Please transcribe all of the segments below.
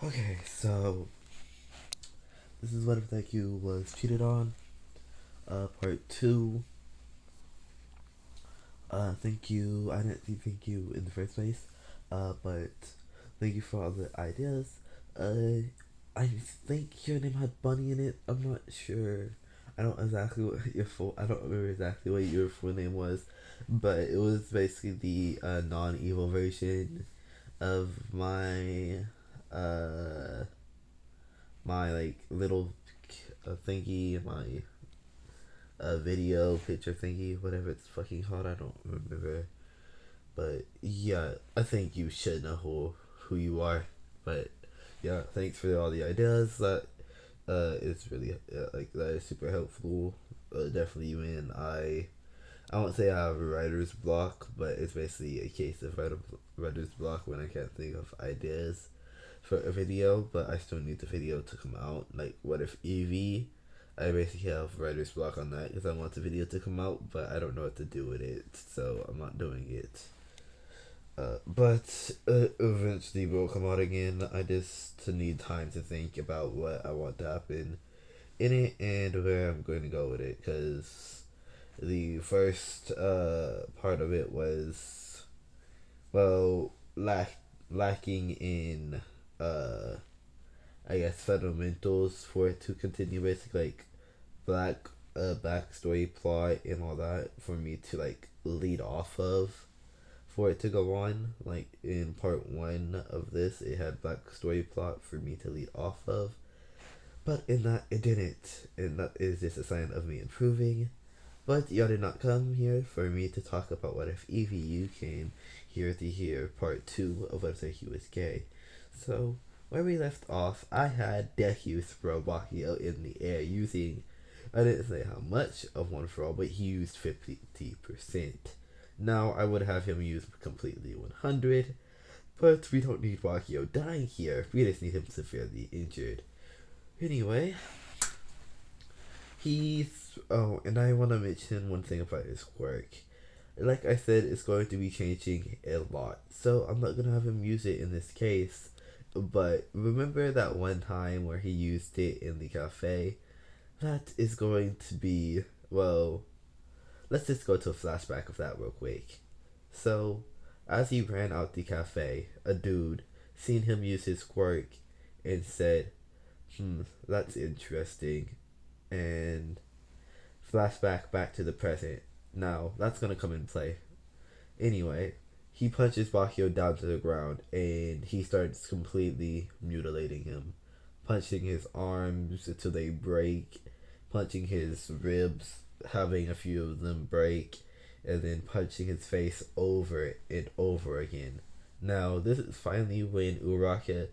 Okay, so this is what if that you was cheated on. Part two. Thank you. I didn't thank you in the first place. But thank you for all the ideas. I think your name had Bunny in it. I'm not sure. I don't exactly what your full. I don't remember exactly what your full name was, but it was basically the non-evil version of uh my like little thingy, my video picture thingy, whatever it's fucking called. I don't remember, but yeah, I think you should know who you are. But yeah, thanks for all the ideas. That is really like that is super helpful. Definitely when I won't say I have a writer's block, but it's basically a case of writer's block when I can't think of ideas for a video, but I still need the video to come out. Like, what if Evie? I basically have writer's block on that because I want the video to come out, but I don't know what to do with it, so I'm not doing it. But eventually will come out again. I just need time to think about what I want to happen in it and where I'm going to go with it. Because the first part of it was, well, lacking in uh, I guess fundamentals for it to continue. Basically, like black backstory plot and all that for me to like lead off of for it to go on. Like in part one of this, it had backstory plot for me to lead off of, but in that it didn't, and that is just a sign of me improving. But y'all did not come here for me to talk about what if Evie. You came here to hear part two of what if he was gay. So where we left off, I had Deku throw Bakio in the air using, I didn't say how much of one for all, but he used 50%. Now I would have him use completely 100, but we don't need Bakio dying here. We just need him severely injured. Anyway, he's and I want to mention one thing about his quirk. Like I said, it's going to be changing a lot, so I'm not gonna have him use it in this case. But remember that one time where he used it in the cafe? That is going to be, well, let's just go to a flashback of that real quick. So, as he ran out the cafe, a dude seen him use his quirk and said, that's interesting. And flashback back to the present. Now, that's gonna come in play. Anyway, he punches Bakio down to the ground and he starts completely mutilating him. Punching his arms until they break, punching his ribs, having a few of them break, and then punching his face over and over again. Now, this is finally when Uraka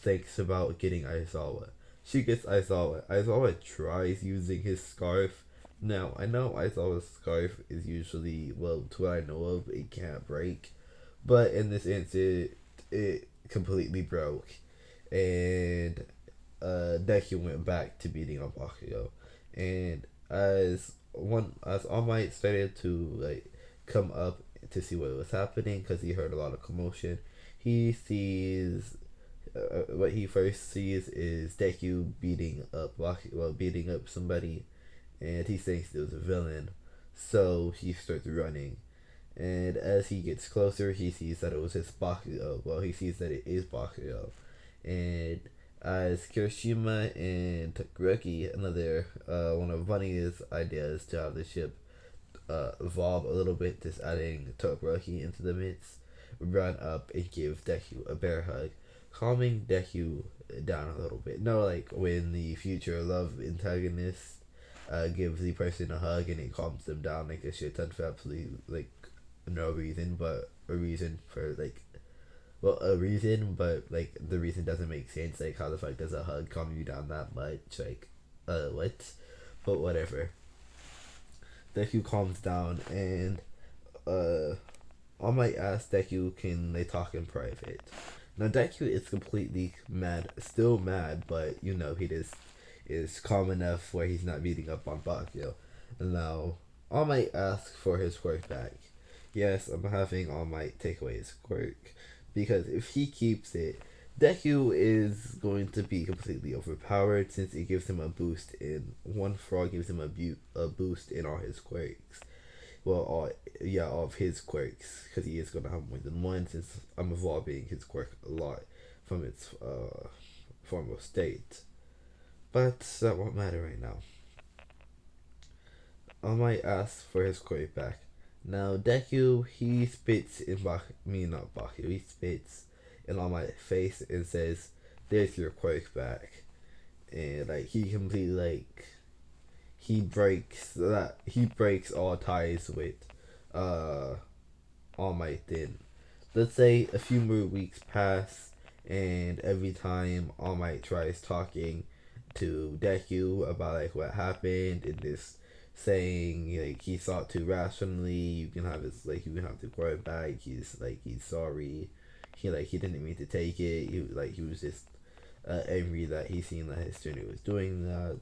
thinks about getting Aizawa. She gets Aizawa. Aizawa tries using his scarf. Now, I know Aizawa's scarf is usually, well, to what I know of, it can't break. But in this instance, it completely broke. And Deku went back to beating up Akio. And as All Might started to like come up to see what was happening because he heard a lot of commotion, he sees what he first sees is Deku beating up somebody, and he thinks it was a villain. So he starts running, and as he gets closer, he sees that it was his Bakugo. Well, he sees that it is Bakugo, and as Kirishima and Todoroki, another one of Bunny's ideas to have the ship evolve a little bit, just adding Todoroki into the mix, run up and give Deku a bear hug, calming Deku down a little bit. No, like when the future love antagonist gives the person a hug and it calms them down like a shit ton for absolutely like no reason, but a reason for like, well, a reason, but like the reason doesn't make sense. Like, how the fuck does a hug calm you down that much? Like, what? But whatever. Deku calms down, and I might ask Deku, can they talk in private? Now Deku is completely mad, still mad, but you know he just is calm enough where he's not beating up on Bakio. Now, All Might ask for his quirk back. Yes, I'm having All Might take away his quirk because if he keeps it, Deku is going to be completely overpowered since it gives him a boost in one frog gives him a boost in all his quirks. Well, all of his quirks because he is gonna have more than one since I'm evolving his quirk a lot from its former state. But that won't matter right now. I might ask for his quirk back. Now Deku he spits in me not Baku he spits in on my face and says, "There's your quirk back." And like he completely he breaks all ties with uh All Might. Then let's say a few more weeks pass, and every time All Might tries talking to Deku about like what happened and this saying like he thought too rationally, you can have the quote back. He's sorry. He didn't mean to take it. He was just angry that he seen that his student was doing that,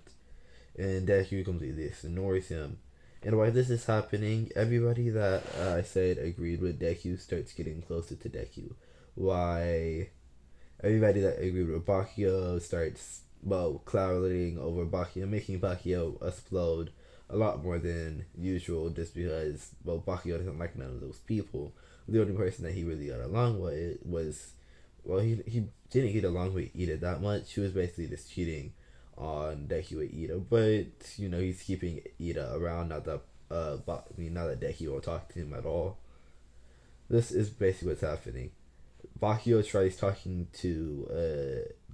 and Deku completely ignores him. And while this is happening, everybody that I said agreed with Deku starts getting closer to Deku. Why everybody that agreed with Bakio starts clouding over Bakio, making Bakio explode a lot more than usual just because Bakio doesn't like none of those people. The only person that he really got along with was he didn't get along with Ida that much. He was basically just cheating on Deku with Ida, but he's keeping Ida around. Not that Deku will talk to him at all. This is basically what's happening. Bakio tries talking to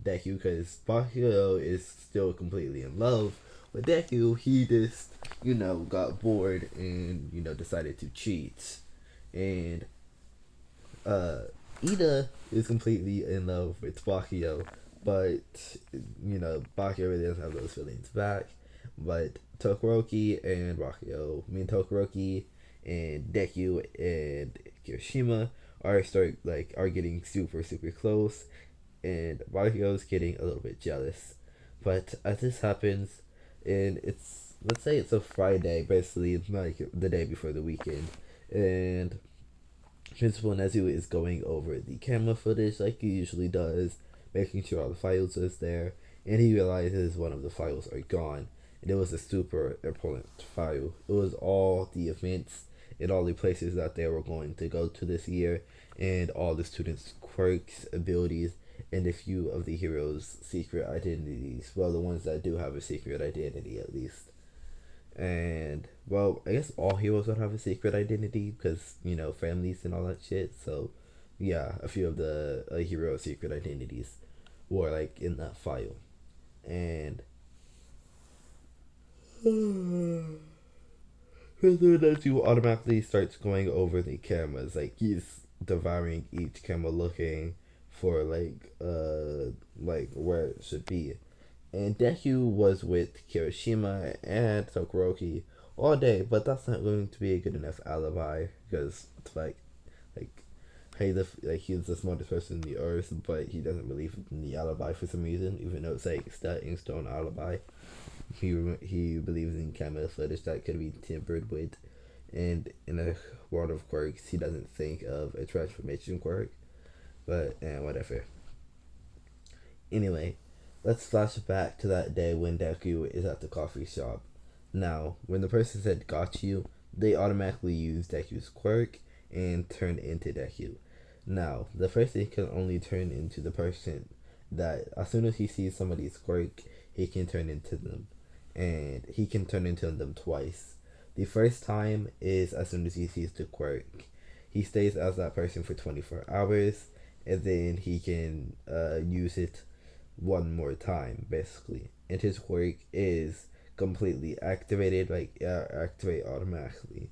Deku because Bakio is still completely in love with Deku. He just got bored and decided to cheat, and uh, Ida is completely in love with Bakio, but Bakio really doesn't have those feelings back. But Tokoroki and Deku and Kirishima are getting super super close, and Bakio's getting a little bit jealous. But as this happens, and it's let's say it's a Friday, basically it's like the day before the weekend, and Principal Nezu is going over the camera footage like he usually does, making sure all the files is there, and he realizes one of the files are gone. And it was a super important file. It was all the events and all the places that they were going to go to this year, and all the students' quirks, abilities, and a few of the heroes' secret identities. Well, the ones that do have a secret identity at least. And I guess all heroes don't have a secret identity because families and all that shit. So yeah, a few of the hero secret identities were like in that file, and that you automatically starts going over the cameras. Like he's devouring each camera, looking for like where it should be. And Deku was with Kirishima and Tokoroki all day, but that's not going to be a good enough alibi because it's like he's the smartest person in the earth, but he doesn't believe in the alibi for some reason, even though it's like set in stone alibi. He believes in camera footage that could be tampered with, and in a world of quirks, he doesn't think of a transformation quirk. But whatever. Anyway, let's flash back to that day when Deku is at the coffee shop. Now, when the person said got you, they automatically use Deku's quirk and turn into Deku. Now, the person can only turn into the person that as soon as he sees somebody's quirk, he can turn into them. And he can turn into them twice. The first time is as soon as he sees the quirk. He stays as that person for 24 hours, and then he can use it one more time basically, and his quirk is completely activated, activate automatically.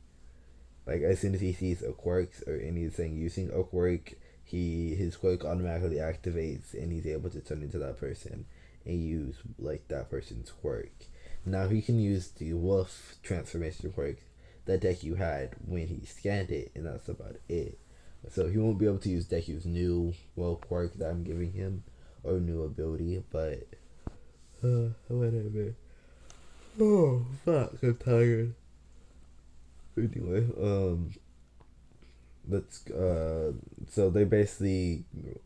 Like as soon as he sees a quirk or anything using a quirk, his quirk automatically activates and he's able to turn into that person and use like that person's quirk. Now he can use the wolf transformation quirk that Deku had when he scanned it, and that's about it. So he won't be able to use Deku's new wolf quirk that I'm giving him or new ability, but whatever. Oh fuck, I'm tired. Anyway, let's so they basically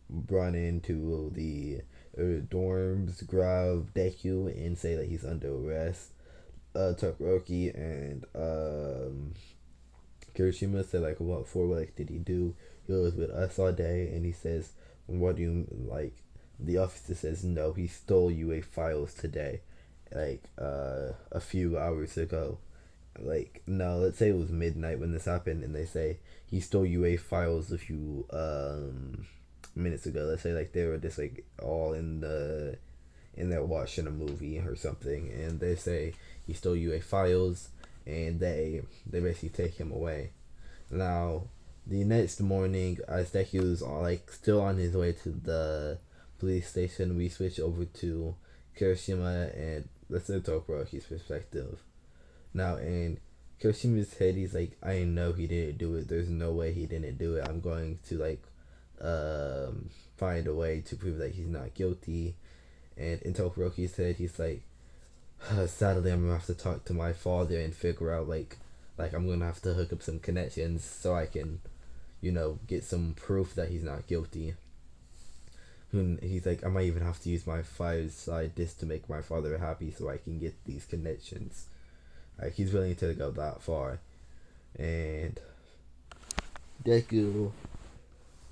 run into the dorms, grab Deku and say that he's under arrest. Todoroki and Kirishima said like, what for? What like did he do? He was with us all day, and he says, what do you like? The officer says, no, he stole UA files today, like a few hours ago. Like no, let's say it was midnight when this happened, and they say he stole UA files a few minutes ago. Let's say like they were just like all in there watching a movie or something, and they say he stole UA files, and they basically take him away. Now, the next morning, as Deku's like still on his way to the police station, we switch over to Kirishima and let's talk about his perspective. Now, in Kirishima's head, he's like, I know he didn't do it. There's no way he didn't do it. I'm going to like find a way to prove that he's not guilty. And in Todoroki's head, he's like, sadly, I'm gonna have to talk to my father and figure out like I'm gonna have to hook up some connections so I can, get some proof that he's not guilty. And he's like, I might even have to use my fireside disc to make my father happy so I can get these connections. Like he's willing to go that far. And Deku,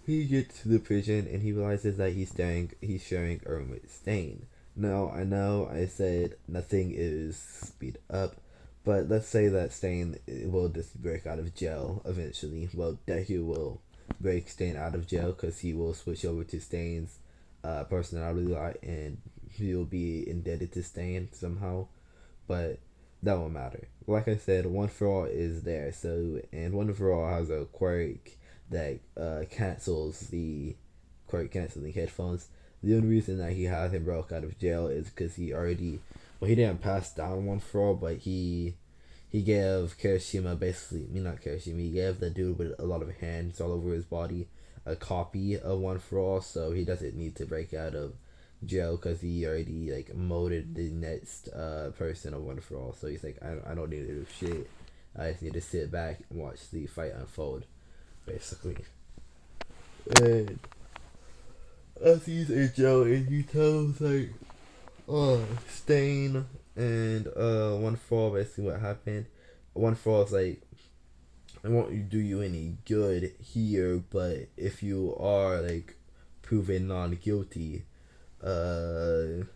he gets to the prison and he realizes that he's sharing a room with Stain. Now I know I said nothing is speed up, but let's say that Stain will just break out of jail eventually. Well, Deku will break Stain out of jail because he will switch over to Stain's personality lot, and he will be indebted to Stain somehow. But that won't matter. Like I said, One For All is there. So, and One For All has a quirk that cancels the canceling headphones. The only reason that he hasn't broke out of jail is because he already, well, he didn't pass down One For All, but he gave Kirishima basically, not Kirishima, he gave the dude with a lot of hands all over his body a copy of One For All, so he doesn't need to break out of jail because he already like molded the next person of One For All. So he's like, I don't need to do shit. I just need to sit back and watch the fight unfold, basically. And as he's in jail, and he tells like, Stain and One For All basically what happened. One For All is like, I won't do you any good here, but if you are like proven non guilty, that's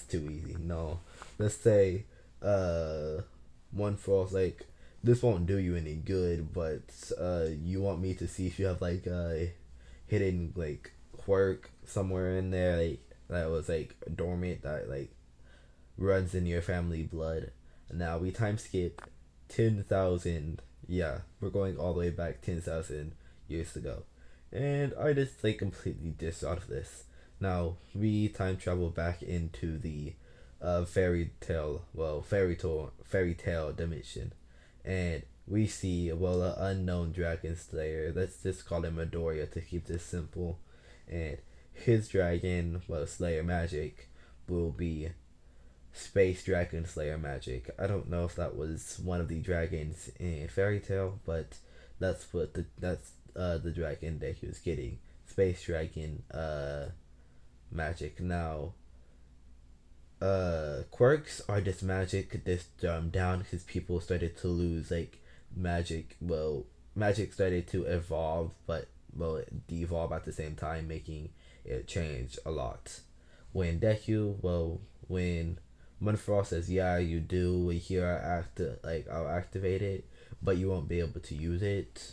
too easy. No, let's say, One For All's like, this won't do you any good, but you want me to see if you have like a hidden like quirk somewhere in there, like that was like dormant, that like runs in your family blood. Now we time skip 10,000. Yeah, we're going all the way back 10,000 years ago. And I just like completely diss out of this. Now we time travel back into the fairy tale dimension, and we see an unknown dragon slayer. Let's just call him Midoriya to keep this simple, and his dragon, slayer magic, will be Space Dragon Slayer magic. I don't know if that was one of the dragons in Fairy Tale, but that's the dragon that he was getting. Space Dragon magic. Now quirks are just magic just down because people started to lose like magic. Magic started to evolve, but it devolve at the same time, making it change a lot. When when One For All says, yeah, you do. Here, I'll activate it, but you won't be able to use it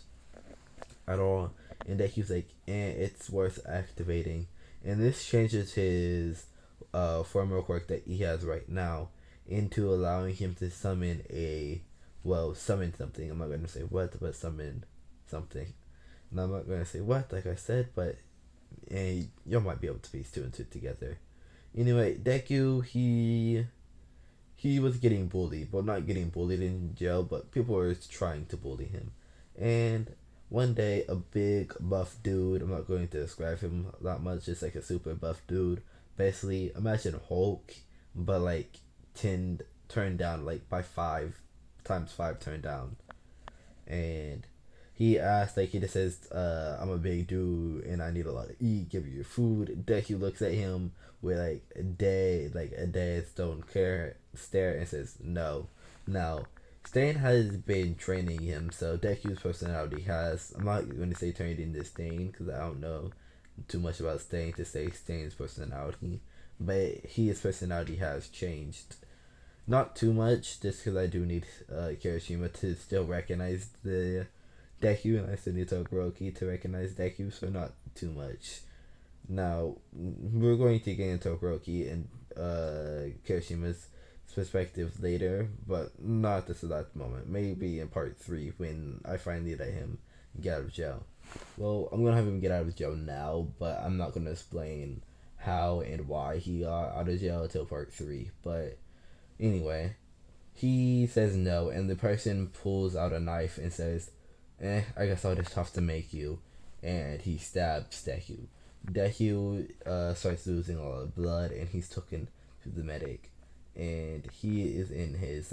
at all. And Deku's like, it's worth activating. And this changes his former quirk that he has right now into allowing him to summon summon something. I'm not going to say what, but summon something. And I'm not going to say what, like I said, but you might be able to piece two and two together. Anyway, Deku, he was getting bullied, but not getting bullied in jail, but people were trying to bully him. And one day, a big buff dude, I'm not going to describe him that much, just like a super buff dude. Basically, imagine Hulk, but like 10 turned down, like by 5 times 5 turned down. and he asks, like, he just says, I'm a big dude and I need a lot to eat, give you your food. Deku looks at him with a dead stone stare and says no. Now, Stain has been training him, so Deku's personality has, I'm not going to say turned into Stain because I don't know too much about Stain to say Stain's personality, but his personality has changed. Not too much, just because I do need Kirishima to still recognize the Deku, and I still need Todoroki to recognize Deku, so not too much. Now, we're going to get into Todoroki and Kirishima's perspective later, but not this at that moment. Maybe in part 3 when I finally let him get out of jail. Well, I'm gonna have him get out of jail now, but I'm not gonna explain how and why he got out of jail until part 3. But anyway, he says no, and the person pulls out a knife and says, I guess I'll just have to make you. And he stabs Deku. Deku starts losing a lot of blood, and he's taken to the medic. And he is in his,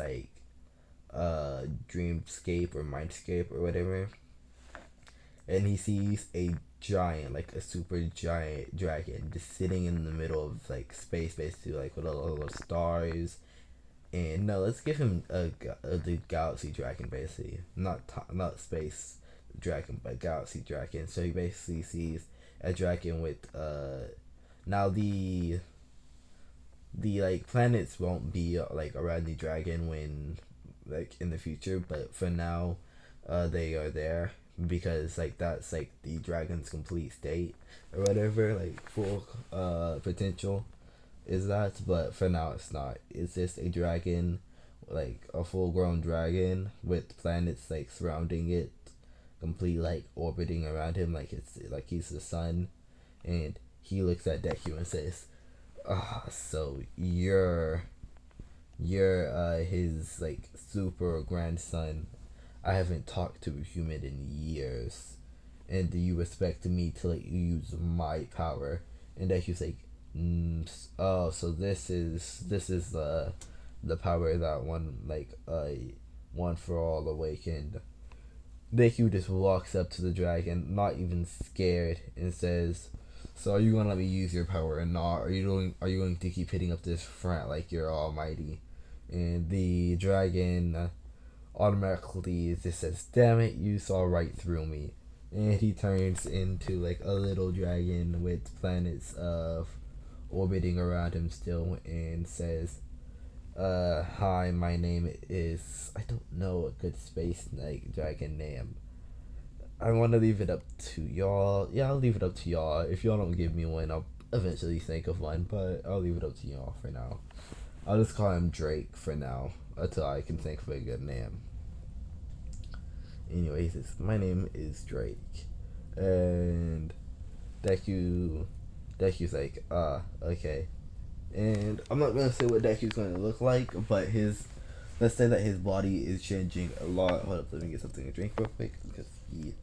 dreamscape or mindscape or whatever. And he sees a giant, like a super giant dragon, just sitting in the middle of, space, basically, with all the stars. And no, let's give him the galaxy dragon, basically, not space dragon, but galaxy dragon. So he basically sees a dragon with now the planets won't be around the dragon when in the future, but for now they are there because that's the dragon's complete state or whatever, full potential is that, but for now it's not. It's just a dragon, a full grown dragon with planets surrounding it, complete orbiting around him it's he's the sun. And he looks at Deku and says, so you're his super grandson. I haven't talked to a human in years, and do you expect me to let you use my power? And Deku's oh, so this is the power that one for all awakened. Deku just walks up to the dragon, not even scared, and says, "So are you gonna let me use your power or not? Are you going to keep hitting up this front like you're almighty?" And the dragon automatically just says, "Damn it, you saw right through me." And he turns into a little dragon with planets orbiting around him still, and says, hi, my name is, I don't know a good space dragon name. I want to leave it up to y'all. Yeah, I'll leave it up to y'all. If y'all don't give me one, I'll eventually think of one, but I'll leave it up to y'all for now. I'll just call him Drake for now until I can think of a good name. Anyways, my name is Drake, and Deku's okay. And I'm not gonna say what Deku's gonna look like, but let's say that his body is changing a lot. Hold up, let me get something to drink real quick because he.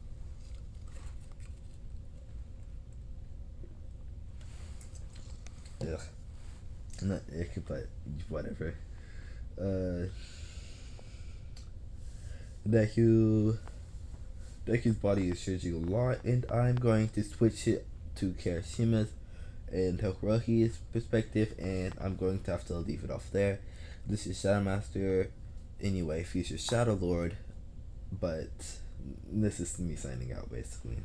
Ugh. Not ick, but whatever. Deku's body is changing a lot, and I'm going to switch it to Kirishima's and Todoroki's perspective, and I'm going to have to leave it off there. This is Shadow Master, anyway, future Shadow Lord, but this is me signing out basically.